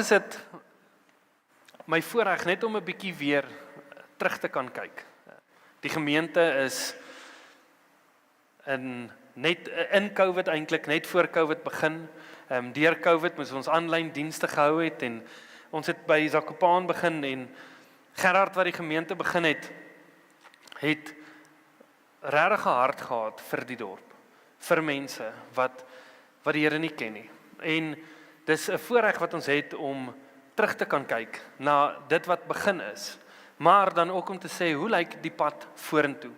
is dit my voorreg net om 'n bietjie weer terug te kan kyk. Die gemeente is in COVID eintlik, net voor COVID begin. Deur COVID moes ons aanlyn dienste gehou het en ons het by Zakopane begin en Gerard wat die gemeente begin het regtig 'n hart gehad vir die dorp, vir mense wat die Here nie ken nie. En dis 'n voorreg wat ons het om terug te kan kyk na dit wat begin is, maar dan ook om te sê, hoe lyk die pad vorentoe?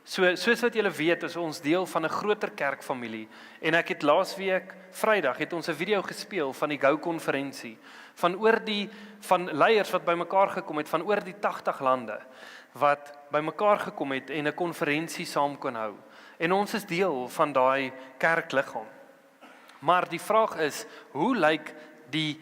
Soos wat julle weet, is ons deel van 'n groter kerkfamilie, en ek het laasweek, Vrydag, het ons 'n video gespeel van die GO-konferensie, van leiers wat bymekaar gekom het, van oor die 80 lande, wat bymekaar gekom het en 'n konferensie saam kon hou. En ons is deel van daai kerkliggaam. Maar die vraag is, hoe lyk die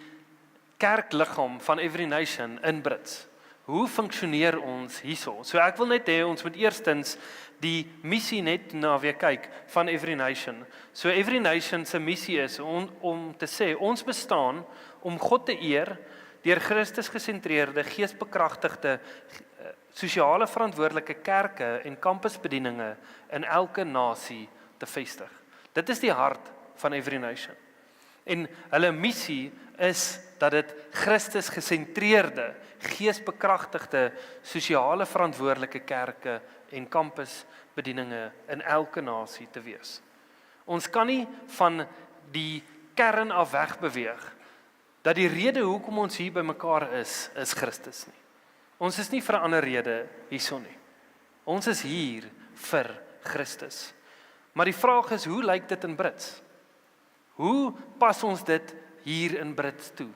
kerkliggaam van Every Nation in Brits? Hoe funksioneer ons hierso? So ek wil net hê, ons moet eerstens die missie net na weer kyk van Every Nation. So Every Nation se missie is om te sê, ons bestaan om God te eer, deur Christus gesentreerde, geesbekragtigde, sosiale verantwoordelike kerke en kampusbedieninge in elke nasie te vestig. Dit is die hart van Every Nation. En hulle missie is dat dit Christus gesentreerde, geesbekragtigde, sosiale verantwoordelike kerke en kampusbedieninge in elke nasie te wees. Ons kan nie van die kern af wegbeweeg, dat die rede hoekom ons hier by mekaar is Christus nie. Ons is nie vir 'n ander rede hierso nie. Ons is hier vir Christus. Maar die vraag is, hoe lyk dit in Brits? Hoe pas ons dit hier in Brits toe?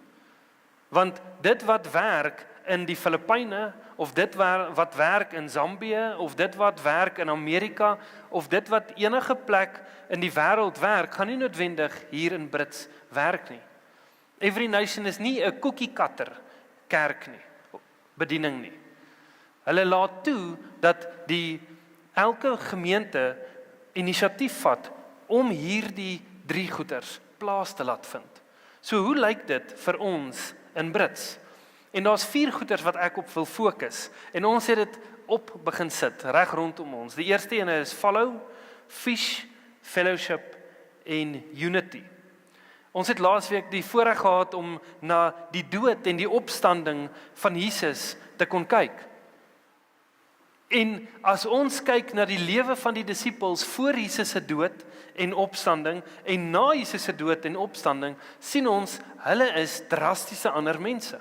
Want dit wat werk in die Filippyne, of dit wat werk in Zambië, of dit wat werk in Amerika, of dit wat enige plek in die wêreld werk, gaan nie noodwendig hier in Brits werk nie. Every Nation is nie 'n cookie-cutter kerk nie, bediening nie. Hulle laat toe dat elke gemeente inisiatief vat om hierdie 3 goeders plaas te laat vind. So hoe lyk dit vir ons in Brits? En daar's 4 goeders wat ek op wil fokus, en ons het dit op begin sit, reg rondom ons. Die eerste ene is follow, fish, fellowship en unity. Ons het laasweek die voorreg gehad om na die dood en die opstanding van Jesus te kon kyk. En as ons kyk na die lewe van die disippels voor Jesus se dood en opstanding, en na Jesus se dood en opstanding, sien ons, hulle is drastiese ander mense.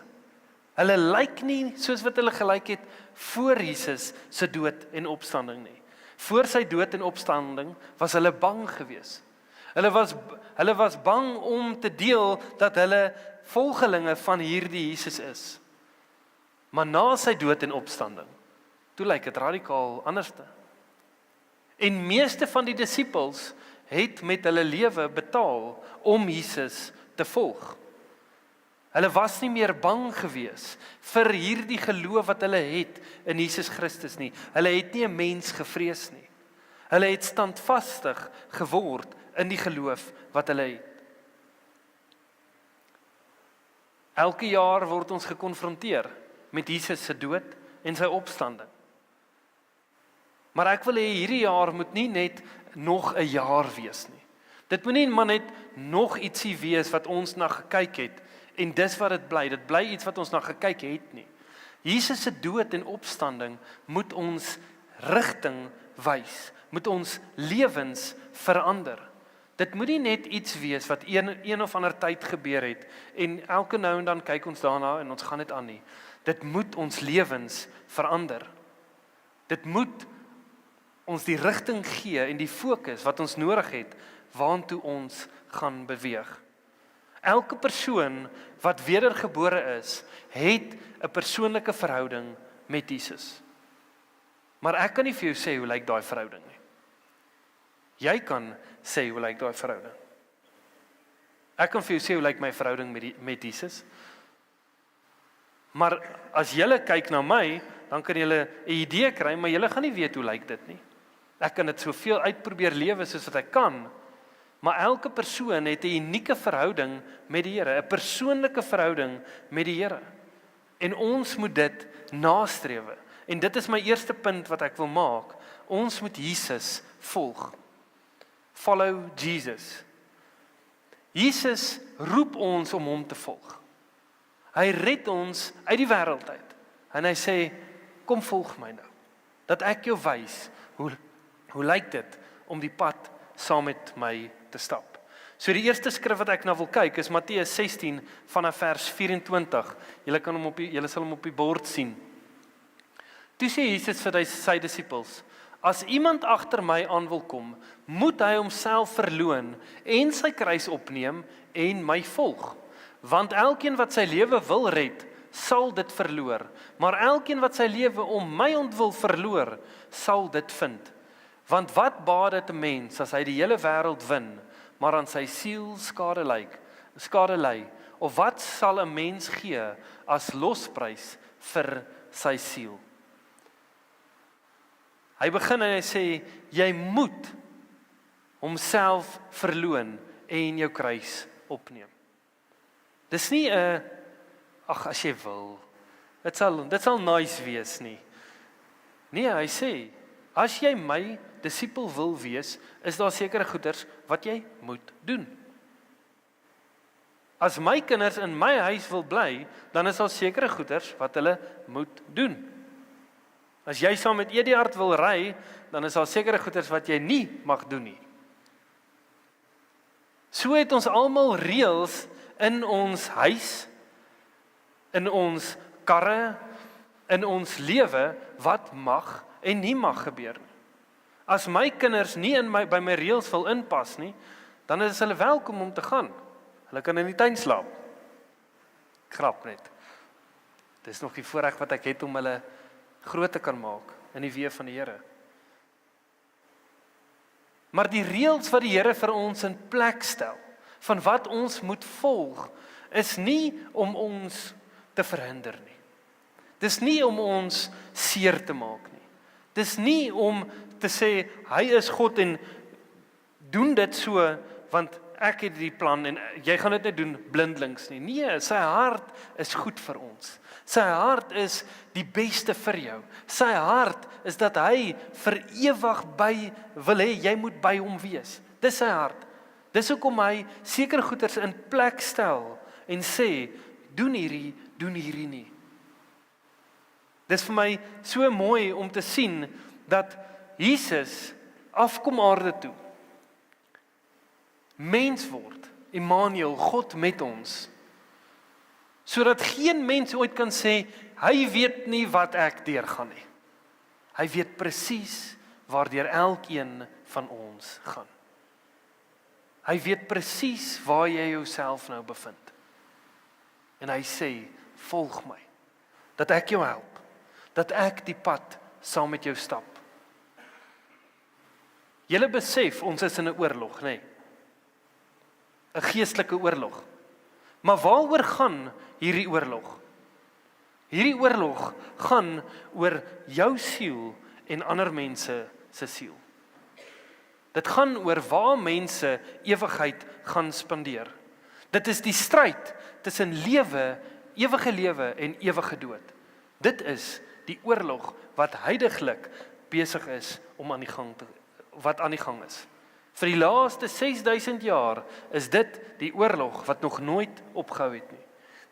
Hulle lyk nie soos wat hulle gelyk het voor Jesus se dood en opstanding nie. Voor sy dood en opstanding was hulle bang geweest. Hulle was bang om te deel dat hulle volgelinge van hierdie Jesus is. Maar na sy dood en opstanding, toe lyk dit radikaal anderste. En meeste van die disippels het met hulle lewe betaal om Jesus te volg. Hulle was nie meer bang gewees vir hierdie geloof wat hulle het in Jesus Christus nie. Hulle het nie 'n mens gevrees nie. Hulle het standvastig geword in die geloof wat hulle het. Elke jaar word ons gekonfronteer met Jesus se dood en sy opstanding. Maar ek wil hê hierdie jaar moet nie net nog 'n jaar wees nie. Dit moet nie maar net nog ietsie wees wat ons na gekyk het en dis wat dit bly iets wat ons na gekyk het nie. Jesus se dood en opstanding moet ons rigting wys, moet ons lewens verander. Dit moet nie net iets wees wat een of ander tyd gebeur het en elke nou en dan kyk ons daarna en ons gaan dit aan nie. Dit moet ons lewens verander. Dit moet ons die rigting gee en die fokus wat ons nodig het waantoe ons gaan beweeg. Elke persoon wat wedergebore is, het 'n persoonlike verhouding met Jesus. Maar ek kan nie vir jou sê hoe lyk daai verhouding nie. Jy kan sê hoe lyk daai verhouding. Ek kan vir jou sê hoe lyk my verhouding met Jesus. Maar as julle kyk na my, dan kan julle 'n idee kry, maar julle gaan nie weet hoe lyk dit nie. Ek kan dit soveel uitprobeer lewe soos wat ek kan, Maar elke persoon het 'n unieke verhouding met die Here, 'n persoonlike verhouding met die Here. En ons moet dit nastrewe. En dit is my eerste punt wat ek wil maak. Ons moet Jesus volg. Follow Jesus. Jesus roep ons om hom te volg. Hy red ons uit die wêreld uit. En hy sê, kom volg my nou. Dat ek jou wys, hoe lyk dit om die pad saam met my te stap. So die eerste skrif wat ek nou wil kyk is Matteus 16 vanaf vers 24. Julle sal hom op die bord sien. Toe sê Jesus vir sy disippels, as iemand agter my aan wil kom, moet hy homself verloon en sy kruis opneem en my volg. Want elkeen wat sy lewe wil red, sal dit verloor. Maar elkeen wat sy lewe om my ontwil verloor, sal dit vind. Want wat baat dit 'n mens as hy die hele wêreld win, maar aan sy siel skade ly? Of wat sal 'n mens gee as losprys vir sy siel? Hy begin en hy sê, jy moet homself verloon en jou kruis opneem. Dis nie 'n, as jy wil, dit sal nice wees nie. Nee, hy sê, as jy my disipel wil wees, is daar sekere goeders wat jy moet doen. As my kinders in my huis wil bly, dan is daar sekere goeders wat hulle moet doen. As jy saam met Eduard wil ry, dan is daar sekere goeders wat jy nie mag doen nie. So het ons almal reëls in ons huis, in ons karre, in ons lewe, wat mag en nie mag gebeur nie. As my kinders nie by my reëls wil inpas nie, dan is hulle welkom om te gaan. Hulle kan in die tuin slaap. Grap net. Dis nog die voorreg wat ek het om hulle groot te kan maak in die weë van die Here. Maar die reëls wat die Here vir ons in plek stel, van wat ons moet volg, is nie om ons te verhinder nie. Dis nie om ons seer te maak nie. Dis nie om te sê, hy is God en doen dit so, want ek het die plan en jy gaan dit net doen blindelings nie. Nee, sy hart is goed vir ons. Sy hart is die beste vir jou. Sy hart is dat hy vir ewig wil hê, jy moet by hom wees. Dis sy hart. Dis hoekom hy sekere goeders in plek stel en sê, doen hierdie nie. Dis vir my so mooi om te sien dat Jesus afkom aarde toe. Mens word, Immanuel, God met ons. Sodat geen mens ooit kan sê, hy weet nie wat ek deurgaan nie. Hy weet presies waardeur elkeen van ons gaan. Hy weet presies waar jy jouself nou bevind. En hy sê, volg my, dat ek jou help, dat ek die pad saam met jou stap. Julle besef, ons is in 'n oorlog, nê? 'n geestelike oorlog. Maar waaroor gaan hierdie oorlog? Hierdie oorlog gaan oor jou siel en ander mense se siel. Dit gaan oor waar mense ewigheid gaan spandeer. Dit is die stryd tussen ewige lewe en ewige dood. Dit is die oorlog wat heidaglik besig is om aan die gang is. Vir die laaste 6000 jaar is dit die oorlog wat nog nooit opgehou het nie.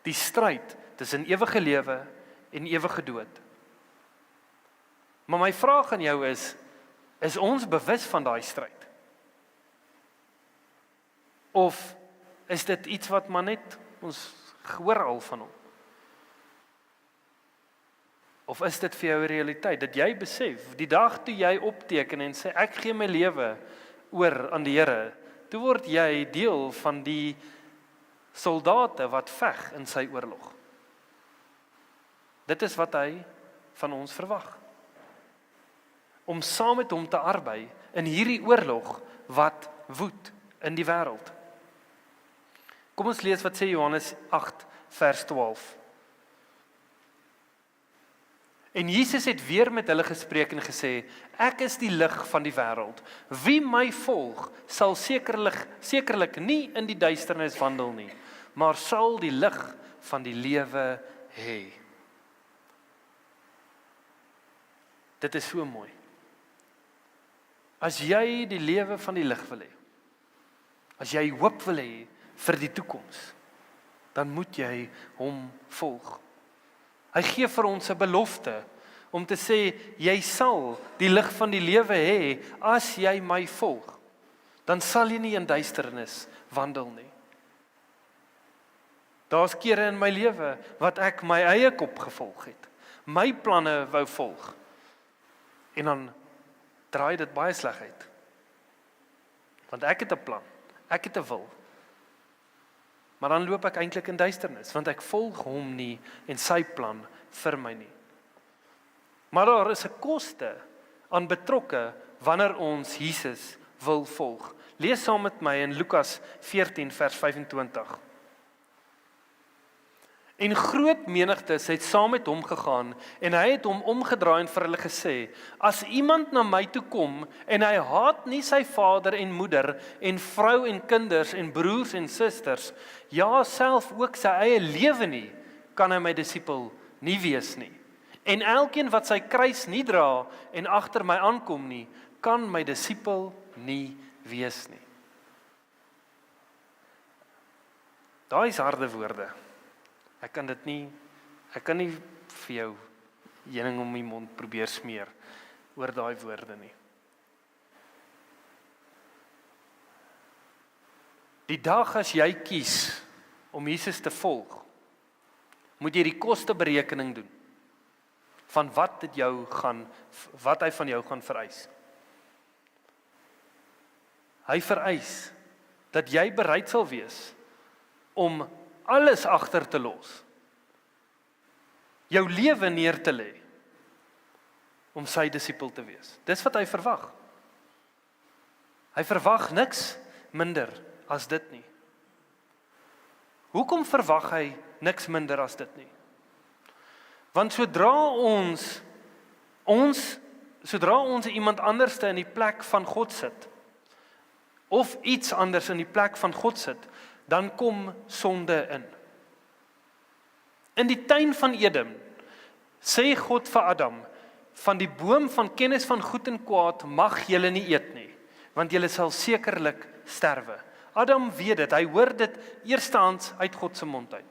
Die stryd tussen ewige lewe en ewige dood. Maar my vraag aan jou is ons bewus van daai stryd? Of is dit iets wat maar net ons gehoor al van hom? Of is dit vir jou 'n realiteit, dat jy besef, die dag toe jy opteken en sê, ek gee my lewe oor aan die Here, toe word jy deel van die soldate wat veg in sy oorlog. Dit is wat hy van ons verwag. Om saam met hom te arbei in hierdie oorlog wat woed in die wêreld. Kom ons lees wat sê Johannes 8 vers 12. En Jesus het weer met hulle gespreek en gesê, ek is die lig van die wêreld. Wie my volg, sal sekerlik nie in die duisternis wandel nie, maar sal die lig van die lewe hê. Dit is so mooi. As jy die lewe van die lig wil hê, as jy hoop wil hê vir die toekoms, dan moet jy hom volg. Hy gee vir ons 'n belofte om te sê, jy sal die lig van die lewe hê as jy my volg. Dan sal jy nie in duisternis wandel nie. Daar's kere in my lewe wat ek my eie kop gevolg het, my planne wou volg. En dan draai dit baie sleg uit. Want ek het 'n plan, ek het 'n wil. Maar dan loop ek eintlik in duisternis, want ek volg hom nie en sy plan vir my nie. Maar daar is 'n koste aan betrokke wanneer ons Jesus wil volg. Lees saam met my in Lukas 14 vers 25. En groot menigtes het saam met hom gegaan en hy het hom omgedraai en vir hulle gesê, as iemand na my toe kom en hy haat nie sy vader en moeder en vrou en kinders en broers en susters, ja self ook sy eie lewe nie, kan hy my disipel nie wees nie. En elkeen wat sy kruis nie dra en agter my aankom nie, kan my disipel nie wees nie. Daai is harde woorde. Ek kan nie vir jou heuning om die mond probeer smeer oor daai woorde nie. Die dag as jy kies om Jesus te volg, moet jy die kosteberekening doen van wat hy van jou gaan vereis. Hy vereis dat jy bereid sal wees om alles agter te los, jou lewe neer te lê, om sy disipel te wees. Dis wat hy verwag. Hy verwag niks minder as dit nie. Hoekom verwag hy niks minder as dit nie? Want sodra ons iemand anderste in die plek van God sit, of iets anders in die plek van God sit, dan kom sonde in. In die tuin van Eden sê God vir Adam, van die boom van kennis van goed en kwaad mag julle nie eet nie, want julle sal sekerlik sterwe. Adam weet dit, hy hoor dit eerstehands uit God se mond uit.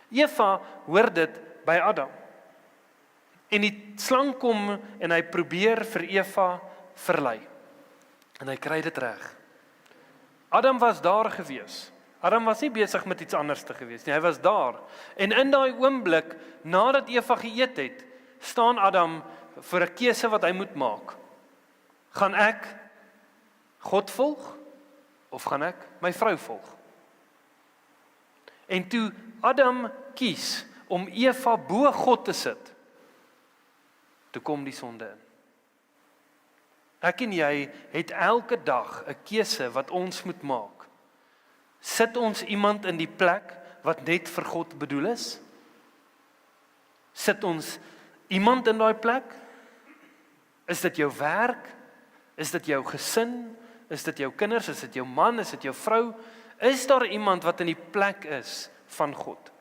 Eva hoor dit by Adam. En die slang kom en hy probeer vir Eva verlei. En hy kry dit reg. Adam was daar gewees. Adam was nie besig met iets anders te gewees nie, hy was daar. En in daai oomblik, nadat Eva geëet het, staan Adam vir 'n keuse wat hy moet maak. Gaan ek God volg, of gaan ek my vrou volg? En toe Adam kies om Eva bo God te sit, toe kom die sonde in. Ek en jy het elke dag 'n keuse wat ons moet maak. Sit ons iemand in die plek wat net vir God bedoel is? Sit ons iemand in daai plek? Is dit jou werk? Is dit jou gesin? Is dit jou kinders? Is dit jou man? Is dit jou vrou? Is daar iemand wat in die plek is van God?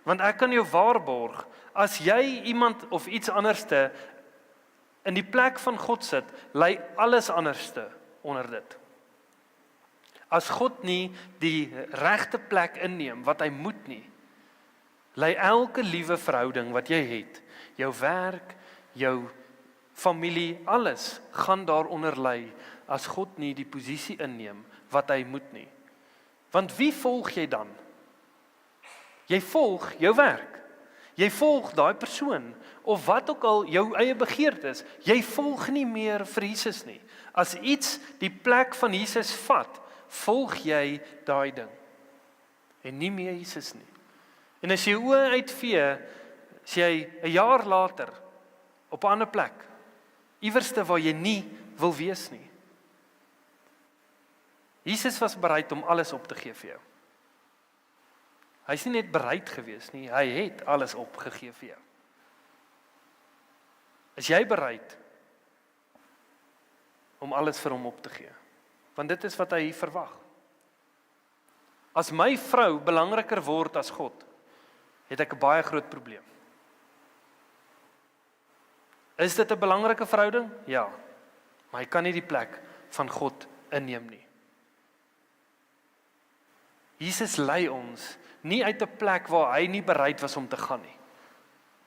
Want ek kan jou waarborg, as jy iemand of iets anderste in die plek van God sit, lê alles anderste onder dit. As God nie die regte plek inneem wat hy moet nie, lê elke liewe verhouding wat jy het, jou werk, jou familie, alles gaan daaronder lê as God nie die posisie inneem wat hy moet nie. Want wie volg jy dan? Jy volg jou werk. Jy volg daai persoon of wat ook al jou eie begeertes. Jy volg nie meer vir Jesus nie. As iets die plek van Jesus vat, volg jy daai ding en nie meer Jesus nie. En as jy oë uitvee, as jy 'n jaar later op 'n ander plek, iewerste waar jy nie wil wees nie. Jesus was bereid om alles op te gee vir jou. Hy is nie net bereid gewees nie, hy het alles opgegee vir jou. Is jy bereid om alles vir hom op te gee? Want dit is wat hy verwag. As my vrou belangriker word as God, het ek 'n baie groot probleem. Is dit 'n belangrike verhouding? Ja, maar hy kan nie die plek van God inneem nie. Jesus lei ons nie uit 'n plek waar hy nie bereid was om te gaan nie.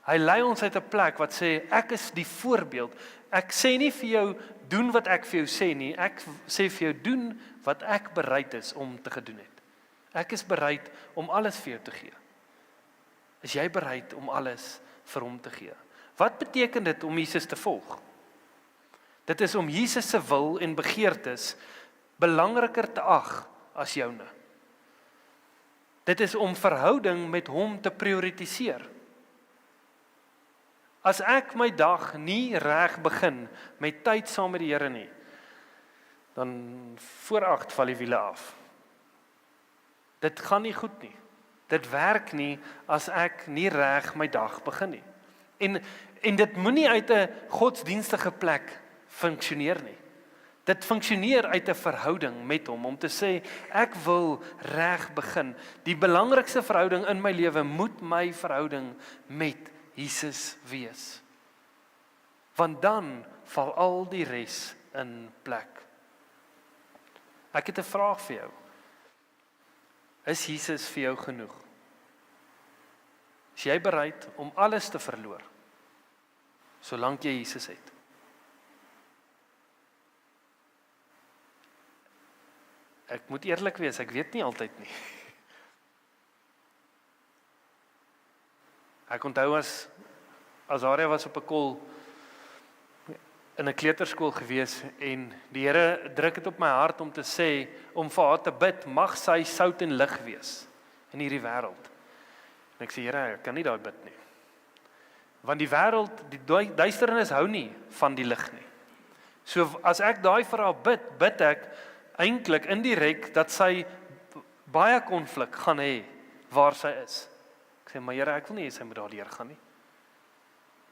Hy lei ons uit 'n plek wat sê, ek is die voorbeeld. Ek sê nie vir jou, doen wat ek vir jou sê nie. Ek sê vir jou, doen wat ek bereid is om te gedoen het. Ek is bereid om alles vir jou te gee. Is jy bereid om alles vir hom te gee? Wat beteken dit om Jesus te volg? Dit is om Jesus se wil en begeertes belangriker te ag as joune. Dit is om verhouding met hom te prioritiseer. As ek my dag nie reg begin met tyd saam met die Here nie, dan voor 8 val die wiele af. Dit gaan nie goed nie. Dit werk nie as ek nie reg my dag begin nie. En dit moenie uit 'n godsdienstige plek funksioneer nie. Dit funksioneer uit 'n verhouding met hom, om te sê, ek wil reg begin. Die belangrikste verhouding in my lewe moet my verhouding met Jesus wees. Want dan val al die res in plek. Ek het 'n vraag vir jou. Is Jesus vir jou genoeg? Is jy bereid om alles te verloor, solank jy Jesus het? Ek moet eerlik wees, ek weet nie altyd nie. Ek onthou as Azaria was op 'n kol in 'n kleuterskool gewees en die Here druk dit op my hart om te sê, om vir haar te bid, mag sy sout en lig wees in hierdie wêreld. En ek sê, Here, ek kan nie daai bid nie. Want die wêreld, die duisternis hou nie van die lig nie. So as ek daai vir haar bid ek eintlik indirek dat sy baie konflik gaan hê waar sy is. Ek sê, maar Here, ek wil nie hê sy moet daardeur gaan nie.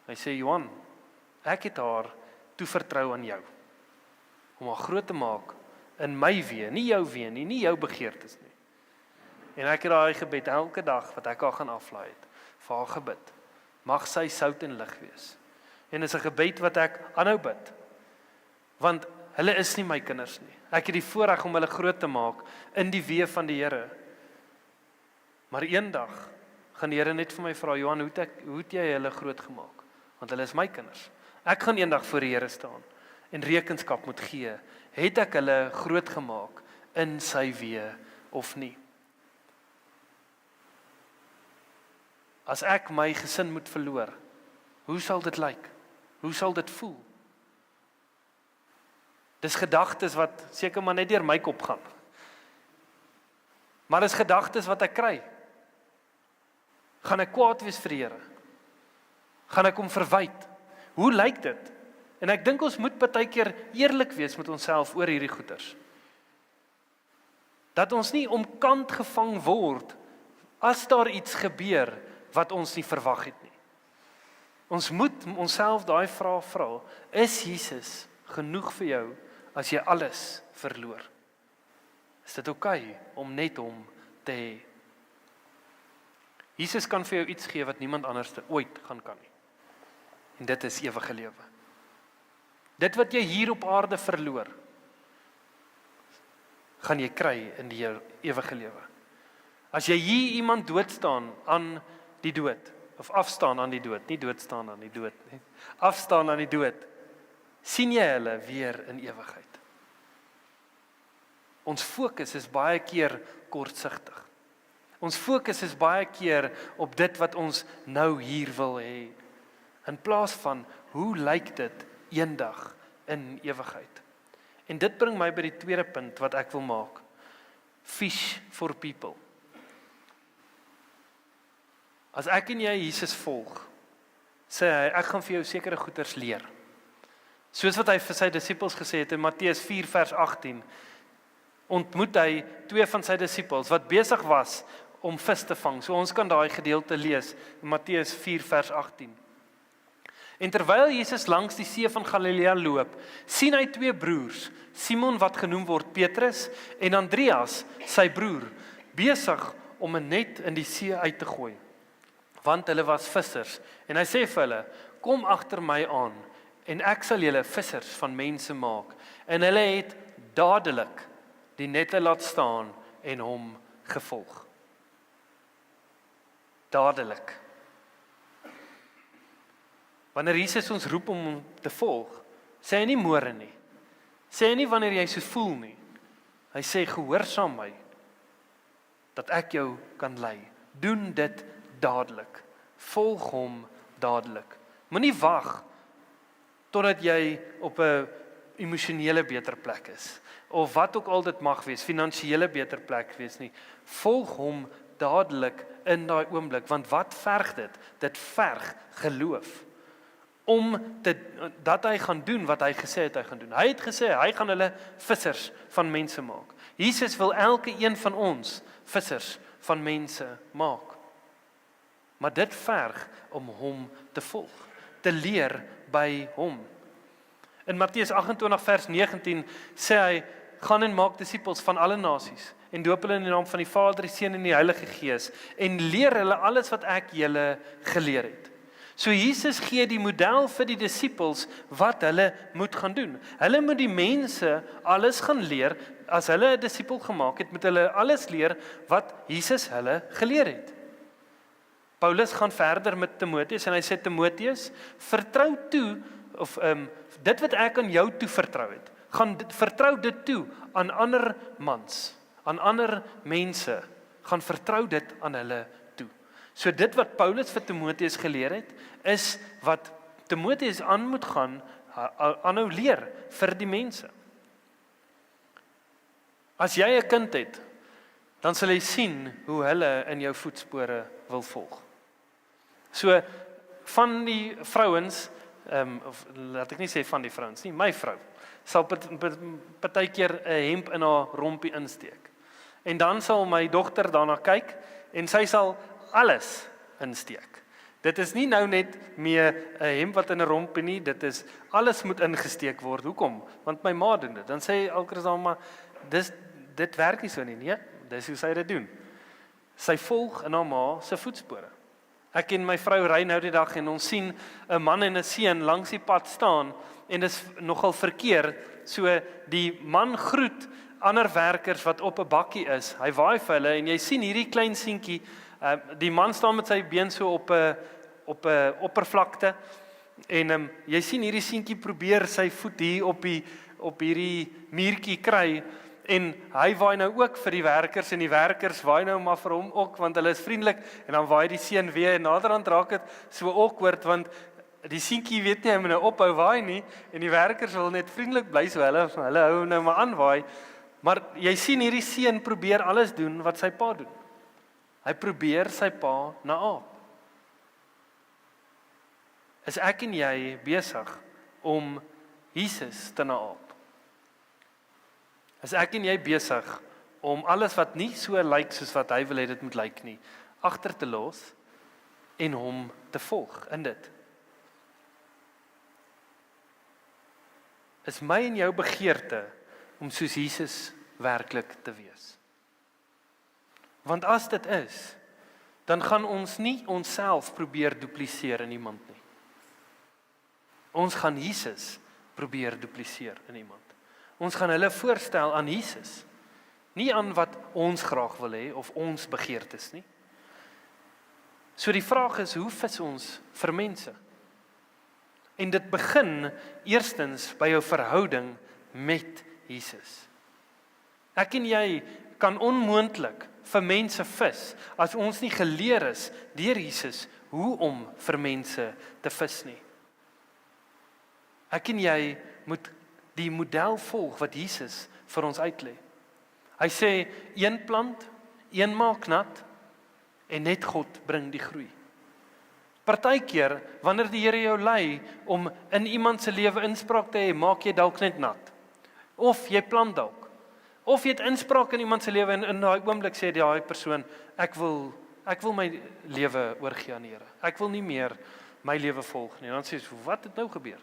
Hy sê, Johan, ek het haar toevertrou aan jou, om haar groot te maak in my weë, nie jou weë nie, nie jou begeertes nie. En ek het daai gebed elke dag wat ek haar gaan aflaai het, vir haar gebid. Mag sy sout en lig wees. En is 'n gebed wat ek aanhou bid. Want hulle is nie my kinders nie. Ek het die voorreg om hulle groot te maak in die weë van die Here. Maar eendag gaan die Here net vir my vra, Johan, hoe het jy hulle groot gemaak? Want hulle is my kinders. Ek gaan eendag voor die Here staan en rekenskap moet gee. Het ek hulle groot gemaak in sy weë of nie? As ek my gesin moet verloor, hoe sal dit lyk? Hoe sal dit voel? Dis gedagtes wat seker maar net deur my kop gaan. Maar dis gedagtes wat ek kry. Gaan ek kwaad wees vir die Here? Gaan ek hom verwyd? Hoe lyk dit? En ek dink ons moet baie keer eerlik wees met onsself oor hierdie goeters. Dat ons nie omkant gevang word as daar iets gebeur wat ons nie verwag het nie. Ons moet onsself daai vraag vra, is Jesus genoeg vir jou as jy alles verloor? Is dit oukei om net hom te hê? Jesus kan vir jou iets gee wat niemand anders ooit kan nie. En dit is ewige lewe. Dit wat jy hier op aarde verloor, gaan jy kry in die ewige lewe. As jy hier iemand doodstaan aan die dood, of afstaan aan die dood, nie doodstaan aan die dood nie, afstaan aan die dood, sien jy hulle weer in ewigheid. Ons fokus is baie keer kortsigtig. Ons fokus is baie keer op dit wat ons nou hier wil hê, in plaas van, hoe lyk dit eendag in ewigheid? En dit bring my by die tweede punt wat ek wil maak. Fish for people. As ek en jy Jesus volg, sê hy, ek gaan vir jou sekere goeders leer. Soos wat hy vir sy disippels gesê het in Matteus 4 vers 18, ontmoet hy 2 van sy disippels wat besig was om vis te vang. So ons kan daai gedeelte lees in Matteus 4 vers 18. En terwyl Jesus langs die see van Galilea loop, sien hy twee broers, Simon wat genoem word Petrus en Andreas, sy broer, besig om 'n net in die see uit te gooi, want hulle was vissers. En hy sê vir hulle, kom agter my aan, en ek sal julle vissers van mense maak. En hulle het dadelik die nette laat staan en hom gevolg. Dadelik. Wanneer Jesus ons roep om hom te volg, sê hy nie môre nie. Sê hy nie wanneer jy so voel nie. Hy sê gehoorsaam my, dat ek jou kan lei. Doen dit dadelik. Volg hom dadelik. Moenie wag totdat jy op 'n emosionele beter plek is, of wat ook al dit mag wees, finansiële beter plek wees nie. Volg hom dadelik in daai oomblik, want wat verg dit? Dit verg geloof. Dat hy gaan doen wat hy gesê het hy gaan doen. Hy het gesê, hy gaan hulle vissers van mense maak. Jesus wil elke een van ons vissers van mense maak. Maar dit verg om hom te volg, te leer by hom. In Matteus 28 vers 19 sê hy, gaan en maak disippels van alle nasies, en doop hulle in die naam van die Vader, die Seun en die Heilige Gees, en leer hulle alles wat ek julle geleer het. So Jesus gee die model vir die disippels wat hulle moet gaan doen. Hulle moet die mense alles gaan leer. As hulle 'n disipel gemaak het, moet hulle alles leer wat Jesus hulle geleer het. Paulus gaan verder met Timoteus en hy sê, Timoteus, vertrou toe, of dit wat ek aan jou toe vertrou het, vertrou dit toe aan ander mans, aan ander mense, gaan vertrou dit aan hulle toe. So dit wat Paulus vir Timoteus geleer het, is wat Timoteus aan moet gaan, aanhou leer vir die mense. As jy 'n kind het, dan sal jy sien hoe hulle in jou voetspore wil volg. So, van die vrouens, of laat ek nie sê van die vrouens nie, my vrou, sal partykeer 'n hemp in haar rompie insteek. En dan sal my dogter daarna kyk, en sy sal alles insteek. Dit is nie nou net meer 'n hemp wat in 'n rompie nie, dit is, alles moet ingesteek word. Hoekom? Want my ma doen dit. Dan sê Alkers dan maar, dit werk nie so nie. Nee, dis hoe sy dit doen. Sy volg in haar ma se voetspore. Ek en my vrou ry nou die dag en ons sien 'n man en 'n seun langs die pad staan en dis nogal verkeer. So die man groet ander werkers wat op 'n bakkie is. Hy waai vir hulle en jy sien hierdie klein seentjie, die man staan met sy been so op 'n oppervlakte en jy sien hierdie seentjie probeer sy voet hier op hierdie muurtjie kry. En hy waai nou ook vir die werkers en die werkers waai nou maar vir hom ook want hulle is vriendelik en dan waai die seun weer en naderhand raak dit so awkward want die seentjie weet nie hy moet nou ophou waai nie en die werkers wil net vriendelik bly so hulle hou nou maar aan waai. Maar jy sien hierdie seun probeer alles doen wat sy pa doen. Hy probeer sy pa naaap. Is ek en jy besig om Jesus te naaap? Is ek en jy besig om alles wat nie so lyk soos wat hy wil hê dit moet lyk nie, agter te los en hom te volg in dit? Is my en jou begeerte om soos Jesus werklik te wees? Want as dit is, dan gaan ons nie onsself probeer dupliseer in iemand nie. Ons gaan Jesus probeer dupliseer in iemand. Ons gaan hulle voorstel aan Jesus, nie aan wat ons graag wil hê of ons begeertes nie. So die vraag is, hoe vis ons vir mense? En dit begin eerstens by jou verhouding met Jesus. Ek en jy kan onmoontlik vir mense vis as ons nie geleer is deur Jesus hoe om vir mense te vis nie. Ek en jy moet die model volg wat Jesus vir ons uitlê. Hy sê, een plant, een maak nat, en net God bring die groei. Partykeer, wanneer die Here jou lei om in iemand se lewe inspraak te hê, maak jy dalk net nat. Of jy plant dalk. Of jy het inspraak in iemand se lewe en in daai oomblik sê daai persoon, ek wil my lewe oorgee aan die Here. Ek wil nie meer my lewe volg nie. Dan sê jy, wat het nou gebeur?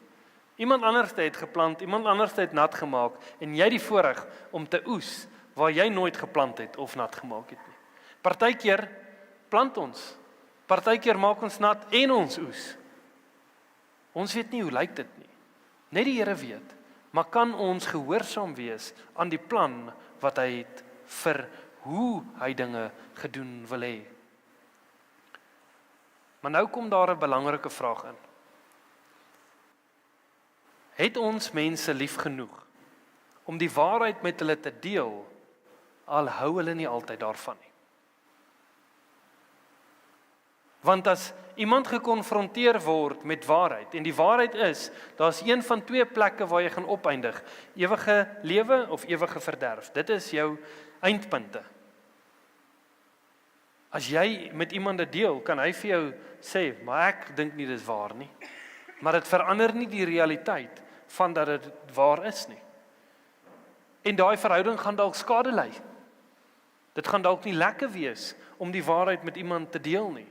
Iemand anders het geplant, iemand anders het nat gemaak en jy die voorreg om te oes waar jy nooit geplant het of nat gemaak het nie. Partykeer plant ons. Partykeer maak ons nat en ons oes. Ons weet nie hoe lyk dit nie. Net die Here weet. Maar kan ons gehoorsaam wees aan die plan wat hy het vir hoe hy dinge gedoen wil hê? Maar nou kom daar 'n belangrike vraag in. Het ons mense lief genoeg om die waarheid met hulle te deel, al hou hulle nie altyd daarvan nie? Want as iemand gekonfronteer word met waarheid, en die waarheid is, daar's een van twee plekke waar jy gaan opeindig, ewige lewe of ewige verderf. Dit is jou eindpunte. As jy met iemand dit deel, kan hy vir jou sê, maar ek dink nie dis waar nie. Maar dit verander nie die realiteit van dat dit waar is nie. En daai verhouding gaan dalk skade ly. Dit gaan dalk nie lekker wees om die waarheid met iemand te deel nie.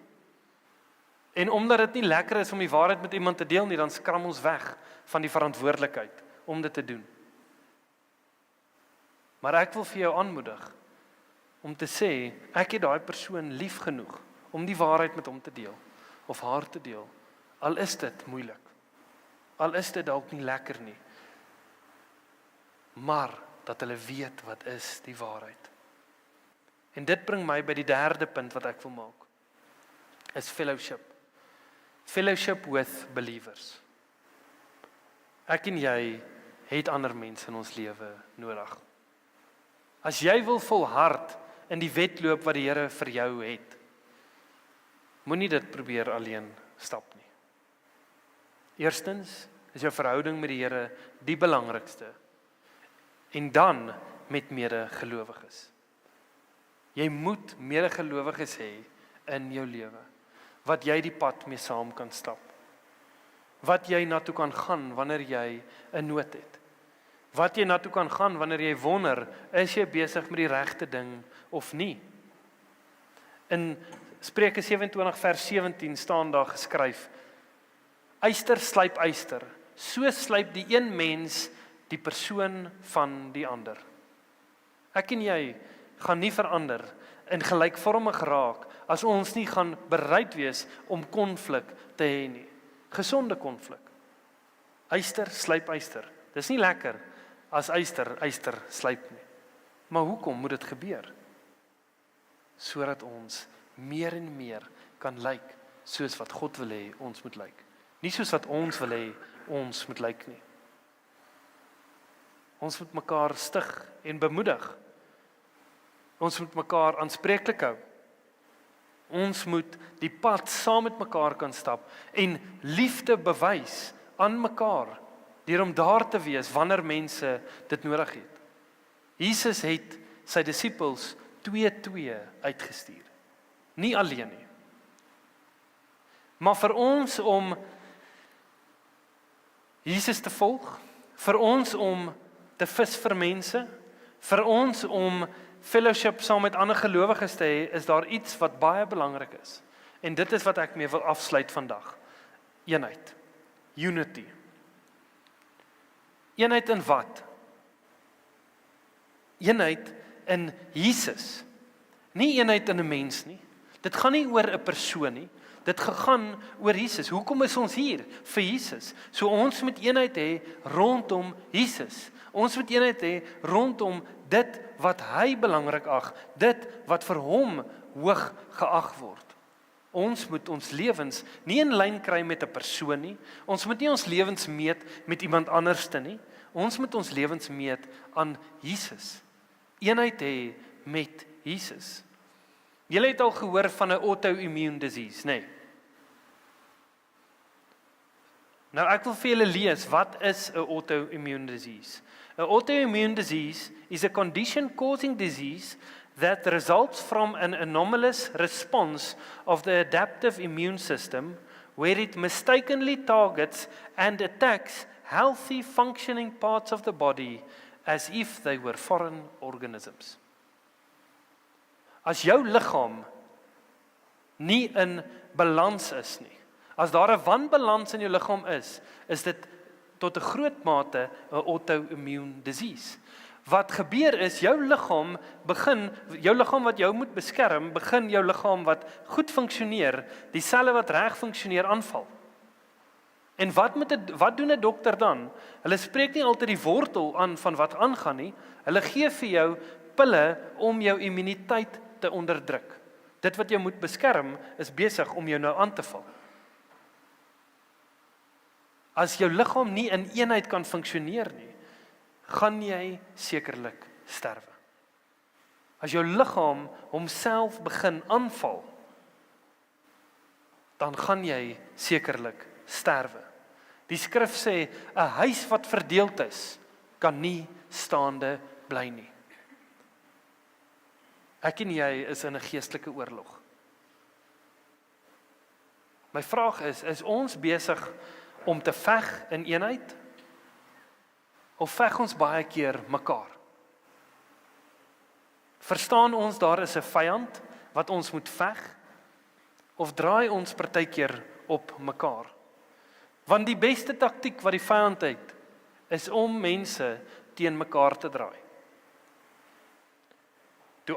En omdat dit nie lekker is om die waarheid met iemand te deel nie, dan skram ons weg van die verantwoordelikheid om dit te doen. Maar ek wil vir jou aanmoedig om te sê, ek het daai persoon lief genoeg om die waarheid met hom te deel of haar te deel. Al is dit moeilik. Al is dit dalk nie lekker nie. Maar dat hulle weet wat is die waarheid. En dit bring my by die derde punt wat ek wil maak. Is fellowship. Fellowship with believers. Ek en jy het ander mense in ons lewe nodig. As jy wil volhard in die wedloop wat die Here vir jou het, moenie dit probeer alleen stap nie. Eerstens is jou verhouding met die Here die belangrikste. En dan met medegelowiges. Jy moet medegelowiges hê in jou lewe, wat jy die pad mee saam kan stap. Wat jy na toe kan gaan wanneer jy 'n nood het. Wat jy na toe kan gaan wanneer jy wonder, is jy besig met die regte ding of nie? In Spreuke 27 vers 17 staan daar geskryf: Yster slyp yster, so slyp die een mens die persoon van die ander. Ek en jy gaan nie verander en gelykvormig raak as ons nie gaan bereid wees om konflik te hê nie. Gesonde konflik. Yster slyp yster. Dis nie lekker as yster slyp nie. Maar hoekom moet dit gebeur? Sodat ons meer en meer kan lyk soos wat God wil hê ons moet lyk. Nie soos wat ons wil hê ons moet lyk nie. Ons moet mekaar stig en bemoedig. Ons moet mekaar aanspreeklik hou. Ons moet die pad saam met mekaar kan stap en liefde bewys aan mekaar deur om daar te wees wanneer mense dit nodig het. Jesus het sy disippels 2-2 uitgestuur. Nie alleen nie. Maar vir ons om Jesus te volg, vir ons om te vis vir mense, vir ons om fellowship saam met ander gelowiges te hê, is daar iets wat baie belangrik is. En dit is wat ek mee wil afsluit vandag. Eenheid. Unity. Eenheid in wat? Eenheid in Jesus. Nie eenheid in 'n mens nie. Dit gaan nie oor 'n persoon nie. Dit gegaan oor Jesus. Hoekom is ons hier? Vir Jesus. So ons moet eenheid hê rondom Jesus. Ons moet eenheid hê rondom dit wat hy belangrik ag, dit wat vir hom hoog geag word. Ons moet ons lewens nie in lyn kry met 'n persoon nie. Ons moet nie ons lewens meet met iemand anderste nie. Ons moet ons lewens meet aan Jesus. Eenheid hê met Jesus. Julle het al gehoor van 'n auto-immune disease, nê? Nou ek wil vir julle lees, wat is 'n auto-immune disease? An autoimmune disease is a condition causing disease that results from an anomalous response of the adaptive immune system where it mistakenly targets and attacks healthy functioning parts of the body as if they were foreign organisms. As jou liggaam nie in balans is nie, As daar 'n wanbalans in jou liggaam is dit tot 'n groot mate 'n auto-immune disease. Wat gebeur is, jou liggaam wat jou moet beskerm, begin jou liggaam wat goed funksioneer, die selle wat reg funksioneer aanval. En wat doen 'n dokter dan? Hulle spreek nie altyd die wortel aan van wat aangaan nie. Hulle gee vir jou pille om jou immuniteit te onderdruk. Dit wat jou moet beskerm, is besig om jou nou aan te val. As jou liggaam nie in eenheid kan funksioneer nie, gaan jy sekerlik sterwe. As jou liggaam homself begin aanval, dan gaan jy sekerlik sterwe. Die skrif sê, 'n huis wat verdeeld is, kan nie staande bly nie. Ek en jy is in 'n geestelike oorlog. My vraag is ons besig om te veg in eenheid? Of veg ons baie keer mekaar? Verstaan ons daar is 'n vyand wat ons moet veg? Of draai ons partykeer op mekaar? Want die beste taktiek wat die vyand het, is om mense teen mekaar te draai. Toe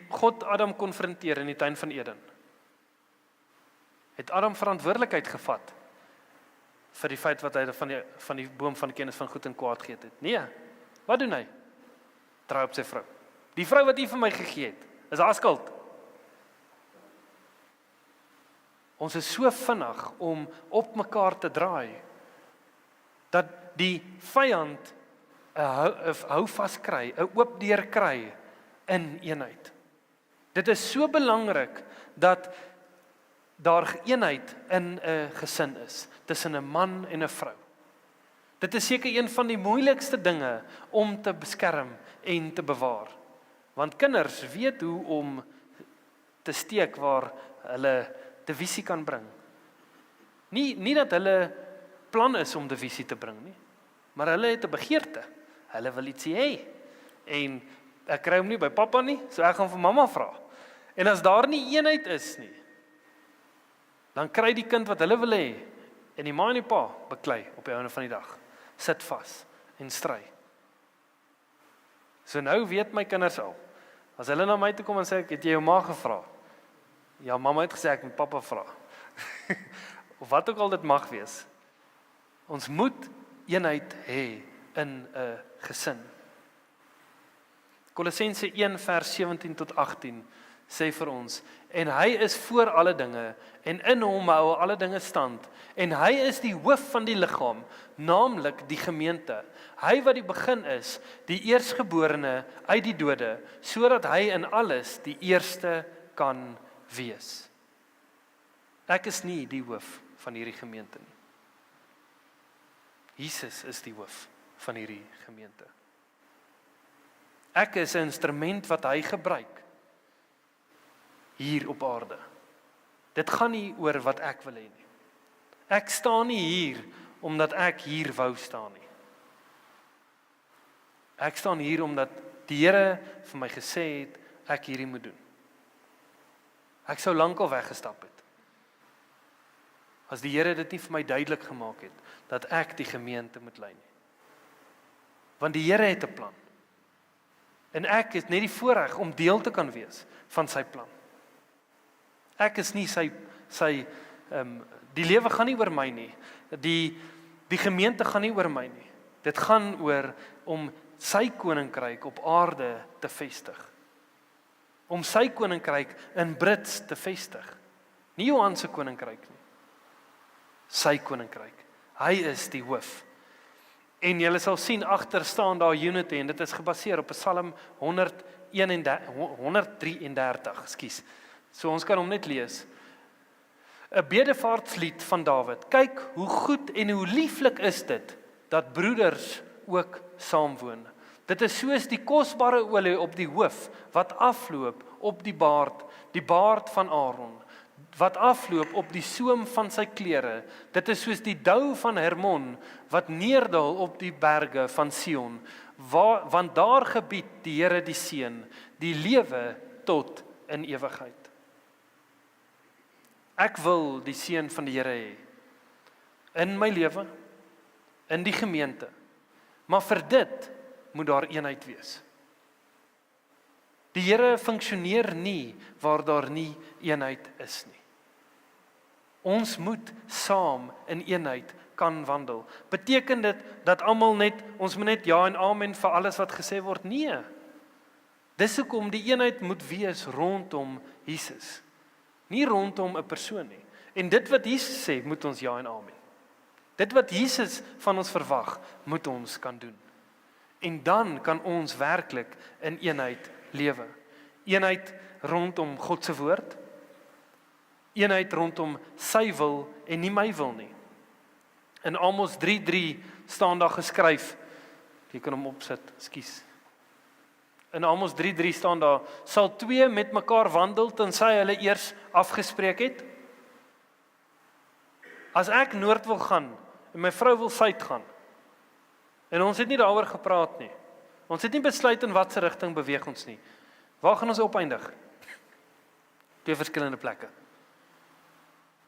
God Adam konfronteer in die tuin van Eden, het Adam verantwoordelikheid gevat vir die feit wat hy van die boom van kennis van goed en kwaad geëet het. Nee, wat doen hy? Draai op sy vrou. Die vrou wat hy vir my gegee het, is haar skuld. Ons is so vinnig om op mekaar te draai, dat die vyand 'n houvas kry, 'n oop deur kry in eenheid. Dit is so belangrik dat daar eenheid in 'n gesin is, tussen 'n man en 'n vrou. Dit is seker een van die moeilikste dinge om te beskerm en te bewaar. Want kinders weet hoe om te steek waar hulle divisie kan bring. Nie dat hulle plan is om divisie te bring nie, maar hulle het 'n begeerte. Hulle wil iets hê. En ek kry hom nie by pappa nie, so ek gaan vir mamma vra. En as daar nie eenheid is nie, dan kry die kind wat hulle wil hê, en die ma en die pa beklei op die einde van die dag. Sit vas en stry. So nou weet my kinders al, as hulle na my toe kom en sê, het jy jou ma gevra? Ja, mamma het gesê, ek moet pappa vra. Of wat ook al dit mag wees. Ons moet eenheid hê in 'n gesin. Kolossense 1 vers 17 tot 18 sê vir ons, en hy is voor alle dinge, en in hom hou alle dinge stand, en hy is die hoof van die liggaam, naamlik die gemeente. Hy wat die begin is, die eerstgeborene uit die dode, sodat hy in alles die eerste kan wees. Ek is nie die hoof van hierdie gemeente nie. Jesus is die hoof van hierdie gemeente. Ek is 'n instrument wat hy gebruik hier op aarde. Dit gaan nie oor wat ek wil hê nie. Ek staan nie hier omdat ek hier wou staan nie. Ek staan hier omdat die Here vir my gesê het ek hierdie moet doen. Ek sou lankal weggestap het. As die Here dit nie vir my duidelik gemaak het dat ek die gemeente moet lei nie. Want die Here het 'n plan. En ek het net die voorreg om deel te kan wees van sy plan. Ek is nie die lewe gaan nie oor my nie. Die gemeente gaan nie oor my nie. Dit gaan oor om sy koninkryk op aarde te vestig. Om sy koninkryk in Brits te vestig. Nie Johan se koninkryk nie. Sy koninkryk. Hy is die hoof. En julle sal sien agter staan daar unity en dit is gebaseer op Psalm 133, ekskuus. So ons kan hom net lees. 'n Bedevaartslied van Dawid. Kyk hoe goed en hoe lieflik is dit dat broeders ook saamwoon. Dit is soos die kosbare olie op die hoof wat afloop op die baard van Aaron, wat afloop op die soem van sy klere. Dit is soos die dou van Hermon wat neerdal op die berge van Sion, want daar gebied die Here die seën, die lewe tot in ewigheid. Ek wil die seën van die Here hê in my lewe, in die gemeente. Maar vir dit moet daar eenheid wees. Die Here funksioneer nie waar daar nie eenheid is nie. Ons moet saam in eenheid kan wandel. Beteken dit dat ons moet net ja en amen vir alles wat gesê word? Nee. Dis hoekom die eenheid moet wees rondom Jesus. Nie rondom 'n persoon nie. En dit wat Jesus sê, moet ons ja en amen. Dit wat Jesus van ons verwag, moet ons kan doen. En dan kan ons werklik in eenheid lewe. Eenheid rondom God se woord. Eenheid rondom sy wil en nie my wil nie. In Amos 3:3 staan daar geskryf, jy kan hom opsit, ekskuus. In Amos 3:3 staan daar, sal twee met mekaar wandel tensy hulle eers afgespreek het? As ek noord wil gaan en my vrou wil suid gaan, en ons het nie daaroor gepraat nie, ons het nie besluit in watter rigting beweeg ons nie, waar gaan ons opeindig? Twee verskillende plekke.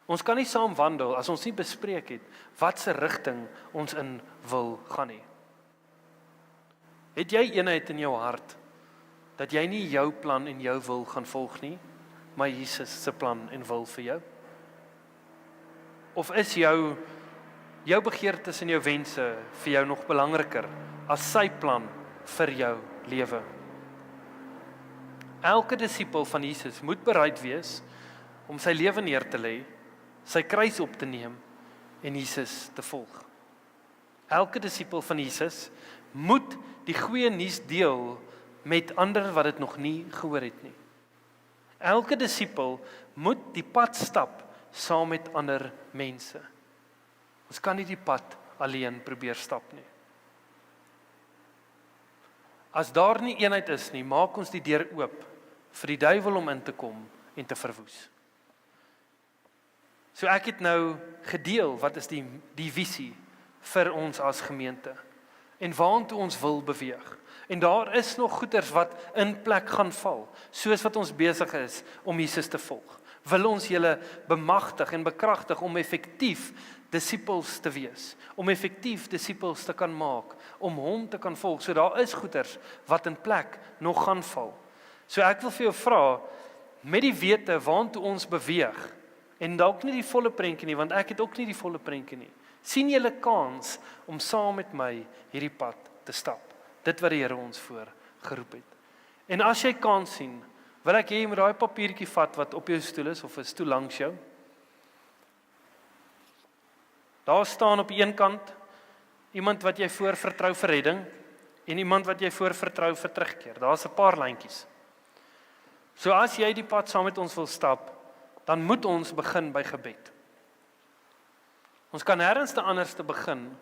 Ons kan nie saam wandel as ons nie bespreek het watse rigting ons in wil gaan nie. Het jy eenheid in jou hart dat jy nie jou plan en jou wil gaan volg nie, maar Jesus se plan en wil vir jou? Of is jou begeertes en jou wense vir jou nog belangriker as sy plan vir jou lewe? Elke disipel van Jesus moet bereid wees om sy lewe neer te lê, sy kruis op te neem en Jesus te volg. Elke disipel van Jesus moet die goeie nuus deel met ander wat dit nog nie gehoor het nie. Elke disipel moet die pad stap saam met ander mense. Ons kan nie die pad alleen probeer stap nie. As daar nie eenheid is nie, maak ons die deur oop vir die duiwel om in te kom en te verwoes. So ek het nou gedeel wat is die visie vir ons as gemeente en waartoe ons wil beweeg. En daar is nog goeders wat in plek gaan val, soos wat ons besig is om Jesus te volg. Wil ons julle bemagtig en bekragtig om effektief disippels te wees, om effektief disippels te kan maak, om hom te kan volg. So daar is goeders wat in plek nog gaan val. So ek wil vir jou vra, met die wete waartoe ons beweeg, en dalk nie die volle prentjie nie, want ek het ook nie die volle prentjie nie. Sien julle kans om saam met my hierdie pad te stap? Dit wat die Here ons voor geroep het. En as jy kans sien, wil ek hê jy moet daai papiertjie vat wat op jou stoel is of 'n stoel langs jou. Daar staan op die een kant iemand wat jy voor vertrou vir redding en iemand wat jy voor vertrou vir terugkeer. Daar's 'n paar lyntjies. So as jy die pad saam met ons wil stap, dan moet ons begin by gebed. Ons kan nêrens anders te begin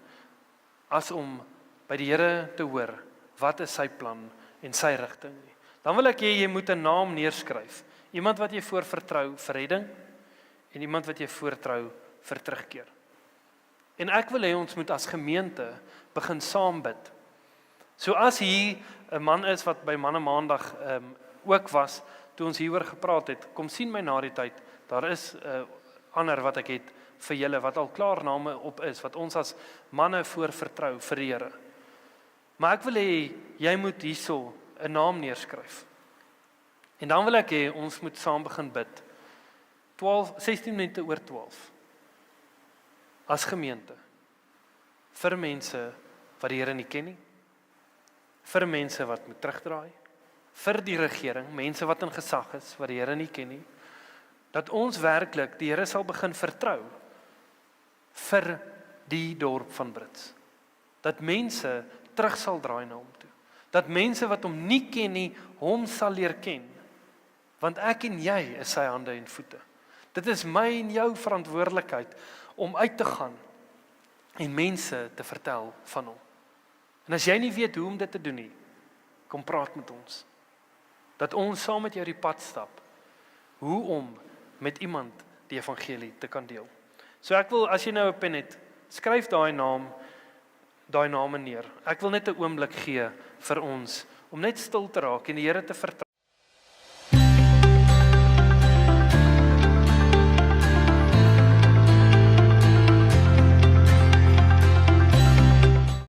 as om by die Here te hoor wat is sy plan en sy rigting nie. Dan wil ek hê jy moet 'n naam neerskryf. Iemand wat jy voor vertrou vir redding en iemand wat jy voortrou vir terugkeer. En ek wil hê ons moet as gemeente begin saam bid. So as hier 'n man is wat by Manne Maandag ook was, toe ons hieroor gepraat het, kom sien my na die tyd, daar is ander wat ek het vir julle, wat al klaar name op is, wat ons as manne voor vertrou vir die Here. Maar ek wil hê, jy moet hierso 'n naam neerskryf. En dan wil ek hê, ons moet saam begin bid. 16 minute oor 12. As gemeente. Vir mense wat die Here nie ken nie. Vir mense wat moet terugdraai. Vir die regering, mense wat in gesag is, wat die Here nie ken nie. Dat ons werklik die Here sal begin vertrou vir die dorp van Brits. Dat mense terug sal draai na hom toe. Dat mense wat hom nie ken nie, hom sal leer ken. Want ek en jy is sy hande en voete. Dit is my en jou verantwoordelikheid om uit te gaan en mense te vertel van hom. En as jy nie weet hoe om dit te doen nie, kom praat met ons. Dat ons saam met jou die pad stap. Hoe om met iemand die evangelie te kan deel. So ek wil, as jy nou 'n pen het, skryf daai name neer. Ek wil net 'n oomblik gee vir ons om net stil te raak en die Here te vertrou.